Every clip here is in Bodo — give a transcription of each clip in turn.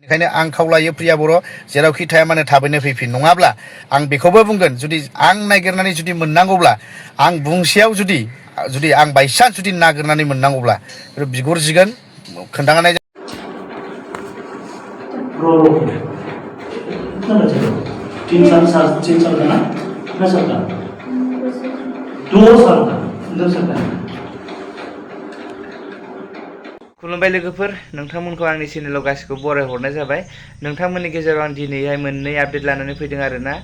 बेनिखायनो आं खावलायो प्रिया बर' जेरावखि थाया मानो थाबैनो फैफिन नङाब्ला आं बेखौबो बुंगोन जुदि आं नागिरनानै जुदि मोननांगौब्ला आं बुंसेयाव जुदि आं बायसान्स जुदि नागिरनानै मोननांगौब्ला बिगुर जिगोन खोन्थानाय तीन साल का ना कितना साल का 2 साल का खुलुमबाय लोगोफोर नोंथांमोनखौ आंनि चेनेलाव गासिखौ बराय हरनाय जाबाय नोंथांमोननि गेजेराव आं दिनैहाय मोननै आपडेट लानानै फैदों आरोना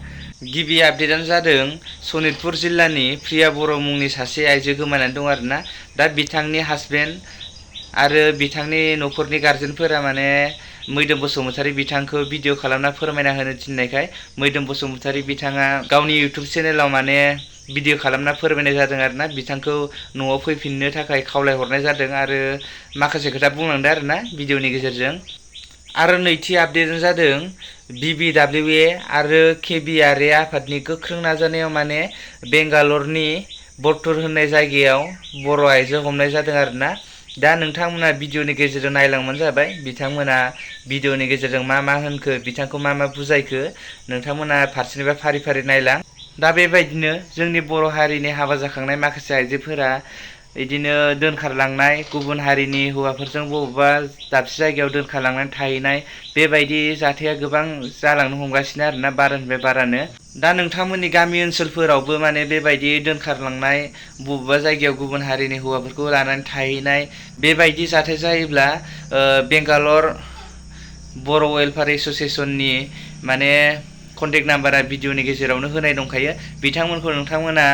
गिबि आपडेटआनो जादों सनितपुर जिल्लानि प्रिया बर' मुंनि सासे आइजो गोमानानै दं आरोना दा बिथांनि हासबेन्ड आरो बिथांनि न'खरनि गार्जेनफोरा माने मैदोम बसुमतारी बिथांखौ भिडिअ खालामना फोरमायना होनो थिननायखाय मैदोम बसुमतारी बिथाङा गावनि इउटुब चेनेलाव माने भिडिअ खालामना फोरमायनाय जादों आरोना बिथांखौ न'आव फैफिननो थाखाय खावलायहरनाय जादों आरो माखासे खोथा बुंलांदों आरोना भिडिअनि गेजेरजों आरो नैथि आपडेटआ जादों BBWA आरो KBRA आफादनि गोख्रों नाजानायाव माने बेंगालरनि बर्तर होननाय जायगायाव बर' आइजो हमनाय जादों आरोना दा नोंथांमोना भिडिअनि गेजेरजों नायलांबानो जाबाय बिथांमोना भिडिअनि गेजेरजों मा होनखो बिथांखौ मा बुजायखो नोंथांमोना फारसेनिफ्राय फारि फारि नायलां दा बेबायदिनो जोंनि बर' हारिनि हाबा जाखांनाय माखासे आइजोफोरा इदिनो दोनखारलांनाय गुबुन हारिनि हौवाफोरजों बबेबा दाबसे जायगायाव दोनखारलांनानै थाहैनाय बेबायदि जाथाया गोबां जालांनो हमगासिनो आरोना बारानिफ्राय बारानो दा नोंथांमोननि गामि ओनसोलफोरावबो माने बेबायदि दोनखारलांनाय बबेबा जायगायाव गुबुन हारिनि हौवाफोरखौ लानानै थाहैनाय बेबायदि जाथाय जायोब्ला बेंगालर बर' वेलफेयार एस'सियेसननि माने कन्टेक्ट नाम्बारा भिडिअनि गेजेरावनो होनाय दंखायो बिथांमोनखौ नोंथांमोना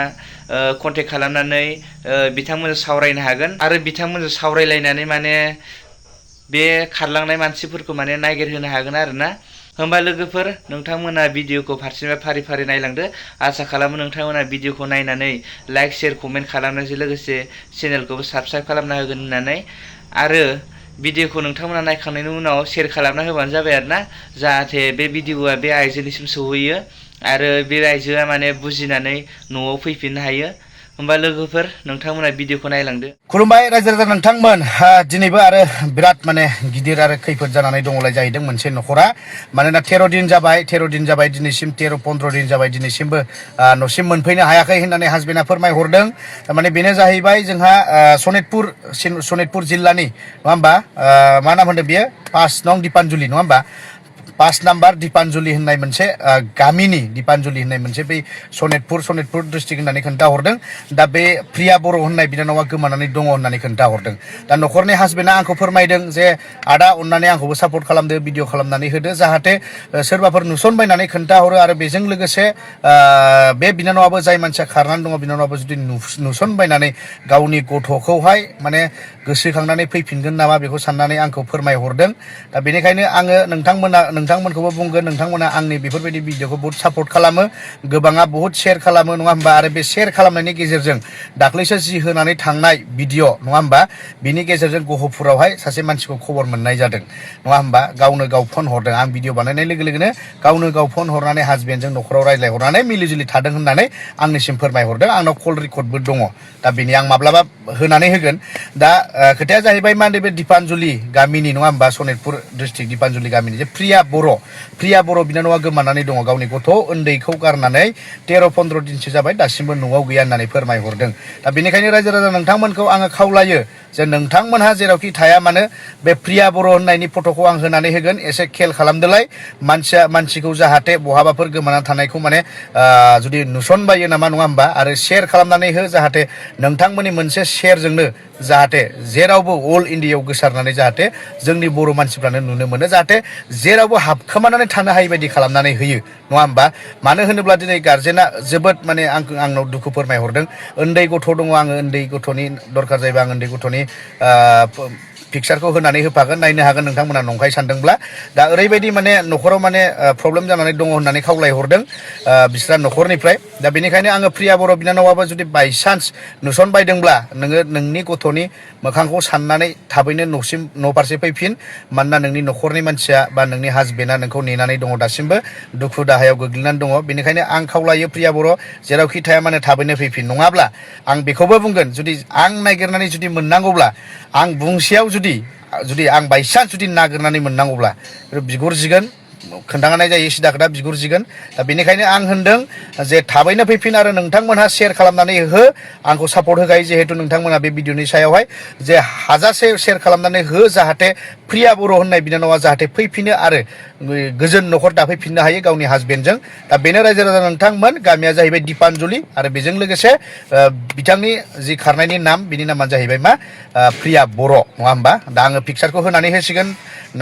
कन्टेक्ट खालामनानै बिथांमोनजों सावरायनो हागोन आरो बिथांमोनजों सावरायलायनानै माने बे खारलांनाय मानसिफोरखौ माने नागिरहोनो हागोन आरोना होमबा लोगोफोर नोंथांमोना भिडिअखौ फारसेनिफ्राय फारि फारि नायलांदो आसा खालामो नोंथांमोना भिडिअखौ नायनानै लाइक शेयार कमेन्ट खालामनायजों लोगोसे चेनेलखौबो साबस्क्राइब खालामना होगोन होननानै आरो भिडिअखौ नोंथांमोना नायखांनायनि उनाव शेयार खालामना होबानो जाबाय आरोना जाहाथे बे भिडिअआ बे आइजोनिसिम सौहैयो आरो बे आइजोआ माने बुजिनानै न'आव फैफिननो हायो होमबा लोगोफोर नोंथांमोना भिडिअखौ नायलांदो खुलुमबाय रायजो राजा नोंथांमोन दिनैबो आरो बिराद माने गिदिर आरो खैफोद जानानै दङलाय जाहैदों मोनसे न'खरा मानोना 13 दिन जाबाय दिनैसिम 13-15 दिन जाबाय दिनैसिमबो न'सिम मोनफैनो हायाखै होननानै हासबेन्डआ फोरमायहरदों माने बेनो जाहैबाय जोंहा सनितपुर जिल्लानि नङा होमबा मा नाम होनदों बियो 5 नं दिपानजुलि नङा होमबा 5 नाम्बार दिपानजुलि होननाय मोनसे गामिनि दिपानजुलि होननाय मोनसे बै सनितपुर डिस्ट्रिक्ट होननानै खोन्थाहरदों दा बे प्रिया बर' होननाय बिनानावा गोमानानै दङ होननानै खोन्थाहरदों दा न'खरनि हासबेन्डआ आंखौ फोरमायदों जे आदा अननानै आंखौबो सापर्ट खालामदो भिडिअ खालामनानै होदो जाहाथे सोरबाफोर नुसनबायनानै खोन्थाहरो आरो बेजों लोगोसे बे बिनानावाबो जाय मानसिया खारनानै दङ बिनानावाबो जुदि नुसनबायनानै गावनि गथ'खौहाय माने गोसोखांनानै फैफिनगोन नामा बेखौ साननानै आंखौ फोरमायहरदों दा बेनिखायनो आङो नोंथांमोनखौबो बुंगोन नोंथांमोना आंनि बेफोरबायदि भिडिअखौ बहुत सापर्ट खालामो गोबाङा बहुत शेयार खालामो नङा होमबा आरो बे शेयार खालामनायनि गेजेरजों दाख्लैसो जि होनानै थांनाय भिडिअ नङा होमबा बिनि गेजेरजों गहपुरावहाय सासे मानसिखौ खबर मोननाय जादों नङा होमबा गावनो गाव फन हरदों आं भिडिअ बानायनाय लोगो लोगोनो गावनो गाव फन हरनानै हासबेन्डजों न'खराव रायज्लायहरनानै मिलिजुलि थादों होननानै आंनिसिम फोरमायहरदों आंनाव कल रेकर्डबो दङ दा बेनि आं माब्लाबा होनानै होगोन दा खोथाया जाहैबाय मा नैबे दिपानजुलि गामिनि नङा होमबा सनितपुर डिस्ट्रिक्ट दिपानजुलि गामिनि जे प्रिया बर' बिनानावा गोमानानै दङ गावनि गथ' उन्दैखौ गारनानै 13-15 दिनसो जाबाय दासिमबो न'आव गैया होननानै फोरमायहरदों दा बेनिखायनो रायजो राजा नोंथांमोनखौ आङो खावलायो जे नोंथांमोनहा जेरावखि थाया मानो बे प्रिया बर' होननायनि फट'खौ आं होनानै होगोन एसे खेल खालामदोलाय मानसिखौ जाहाथे बहाबाफोर गोमाना थानायखौ माने जुदि नुसनबायो नामा नङा होमबा आरो शेयार खालामनानै हो जाहाथे नोंथांमोननि मोनसे शेयारजोंनो जाहाथे जेरावबो अल इन्डियायाव गोसारनानै जाहाथे जोंनि बर' मानसिफ्रानो नुनो मोनो जाहाथे जेरावबो हाबखोमानानै थानो हायि बायदि खालामनानै होयो नङा होमबा मानो होनोब्ला दिनै गार्जेना जोबोद माने आंनाव दुखु फोरमायहरदों उन्दै गथ' दङ आङो उन्दै गथ'नि दरखार जायोबा आं उन्दै गथ'नि पिक्सारखौ होनानै होफागोन नायनो हागोन नोंथांमोना नंखाय सानदोंब्ला दा ओरैबायदि माने न'खराव माने प्रब्लेम जानानै दङ होननानै खावलायहरदों बिस्रा न'खरनिफ्राय दा बेनिखायनो आङो प्रिया बर' बिनानावाबो जुदि बायसान्स नुसनबायदोंब्ला नोङो नोंनि गथ'नि मोखांखौ साननानै थाबैनो न' फारसे फैफिन मानोना नोंनि न'खरनि मानसिया बा नोंनि हासबेन्डआ नोंखौ नेनानै दङ दासिमबो दुखु दाहायाव गोग्लैनानै दङ बेनिखायनो आं खावलायो प्रिया बर' जेरावखि थाया मानो थाबैनो फैफिन नङाब्ला आं बेखौबो बुंगोन जुदि आं नागिरनानै जुदि मोननांगौब्ला आं बुंसेयाव जुदि आं बायसान्स जुदि नागिरनानै मोननांगौब्ला बिगुर जिगोन खोन्थानाय जायो सिदा खोथा बिगुर जिगोन दा बेनिखायनो आं होनदों जे थाबैनो फैफिन आरो नोंथांमोनहा शेयार खालामनानै हो आंखौ सापर्ट होगायो जिहेतु नोंथांमोना बे भिडिअनि सायावहाय जे हाजासे शेयार खालामनानै हो जाहाथे प्रिया बर' होननाय बिनानावा जाहाथे फैफिनो आरो गोजोन न'खर दाफैफिननो हायो गावनि हासबेन्डजों दा बेनो रायजो राजा नोंथांमोन गामिया जाहैबाय दिपान्जलि आरो बेजों लोगोसे बिथांनि जि खारनायनि नाम बिनि नामानो जाहैबाय मा प्रिया बर' नङा होमबा दा आङो पिक्सारखौ होनानै होसिगोन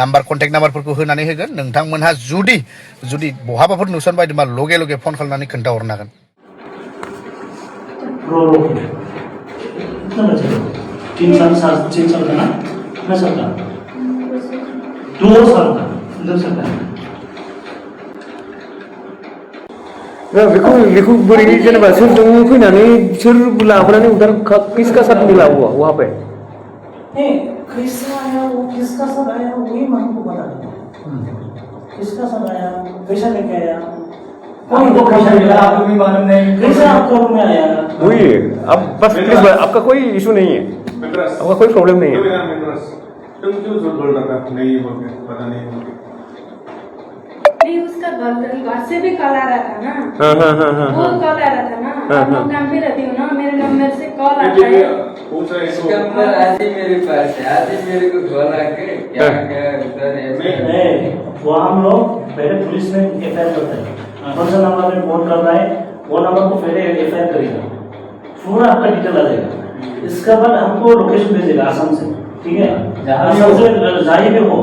नाम्बार कन्टेक्ट नाम्बारफोरखौ होनानै होगोन नोंथांमोनहा जुदि बहाबाफोर नुसन बायदोंबा लगे लगे फन खालामनानै खोन्थाहरनो हागोन कितना बचे 3 साल का ना कितना साल का 2 साल का 2 साल का बेखौ बोरै जेनेबा सोरजों फैनानै सोर लाबोनानै उधर किसका साथ मिला हुआ वहाँ पे नहीं कैसा आया वो किसका साथ आया वही हमको पता नहीं किसका साथ आया कैसा लेके आया हमको कैसा मिला आपको भी मालूम नहीं कैसा आपको में आया वही अब बस प्लीज आपका कोई इशू नहीं है आपका कोई प्रॉब्लम नहीं है तुम क्यों झूठ बोल रहा था नहीं बोल के पता नहीं नहीं उसका घर से भी कॉल आ रहा था ना हाँ वो कॉल आ रहा था ना आप लोग काम पे रहती हो ना मेरे नंबर से कॉल आता है पूछ रहे इसका नंबर आज ही मेरे पास है आज ही मेरे को कॉल आके क्या क्या उधर है वो हम लोग पहले पुलिस में एफआईआर करते हैं कौन सा नंबर में फोन कर रहा है वो नंबर को पहले एफआईआर करेगा पूरा आपका डिटेल आ जाएगा इसके बाद हमको लोकेशन भेजेगा आसाम से ठीक है आसाम से जाहिर भी हो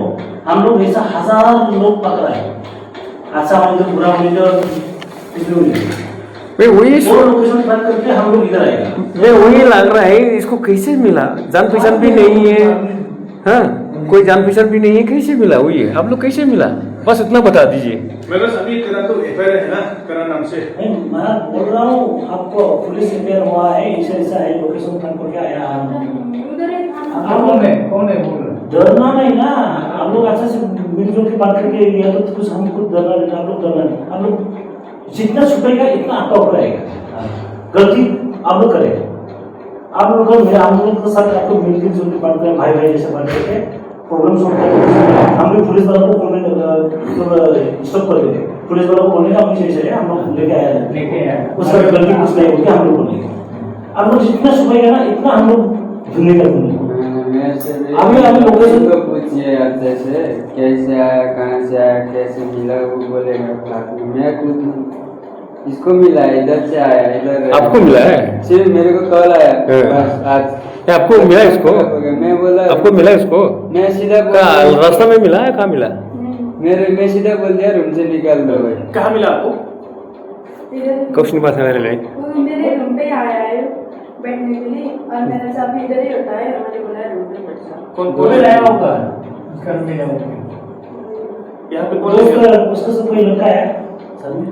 हम लोग ऐसा 1000 लोग पकड़ा है अच्छा हम जो पूरा हुई तो मैं वही वो लोकेशन फाइंड करके हम लोग इधर आएगा मैं वही लग रहा है इसको कैसे मिला जान पहचान भी नहीं है हाँ कोई जान पहचान भी नहीं है कैसे मिला वही है आप लोग कैसे मिला बस इतना बता दीजिए मेरा सभी तेरा तो एफआईआर है ना करा नाम से नहीं मैं बोल रहा हूँ आपको पुलिस एफआईआर हुआ है ऐसा ऐसा है लोकेशन फाइंड करके आया उधर ही था आप कौन है बोल रहे डरना नहीं ना आप लोग अच्छा से मिलजुल के बात करके या तो कुछ हम खुद डरना नहीं आप लोग डरना नहीं आप लोग जितना छुपेगा इतना आपका ऊपर आएगा गलती आप लोग करेगा आप लोग हम लोग के साथ आपको मिलजुल जुल के बात करें भाई भाई जैसे बात करके प्रॉब्लम सॉल्व करें हम भी पुलिस वालों को स्टॉप कर देंगे पुलिस वालों को बोलेंगे हम नीचे हम लोग लेके आया उसका गलती कुछ नहीं होगी हम लोग बोलेंगे आप लोग जितना छुपेगा ना इतना हम लोग ढूंढेगा अभी लोकेशन को पूछिए अच्छे से कैसे आया कहाँ से आया कैसे मिला वो बोलेगा साथ में मैं खुद इसको मिला इधर से आया इधर आपको मिला है सिर्फ मेरे को कॉल आया बस आज आपको मिला इसको मैं बोला आपको मिला इसको मैं सीधा रास्ता में मिला है कहाँ मिला मैं सीधा बोल दिया रूम से निकाल दो भाई कहाँ मिला आपको कुछ नहीं बात है मेरे लिए वो मेरे रूम पे आया है बैठने के लिए और मेरा सब इधर ही होता है और मुझे बोला रूम पे बैठ जाओ कौन लाया होगा उसका रूम में जाओ यहाँ पे कौन उसका सब कोई लड़का है सर में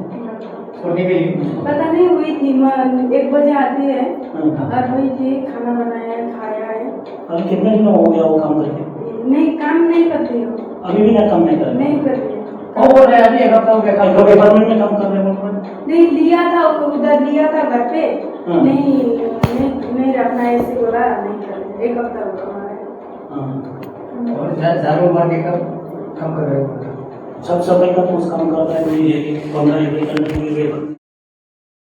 पता नहीं हुई थी 1 बजे आती है और वही थी खाना बनाया है खाया है अभी कितने दिन हो गया वो काम करके नहीं काम नहीं करती हो अभी भी ना काम नहीं कर रहे नहीं करती है वो बोल रहे हैं अभी एक हफ्ता हो गया कल डिपार्टमेंट में काम कर रहे हैं नहीं लिया था उधर लिया था घर पे नहीं रखना ऐसे बोला नहीं कर 1 हफ्ता हुआ और झाड़ू मार के काम कर रहे हो सब सफाई का कुछ काम करता है कोई 15 करने के लिए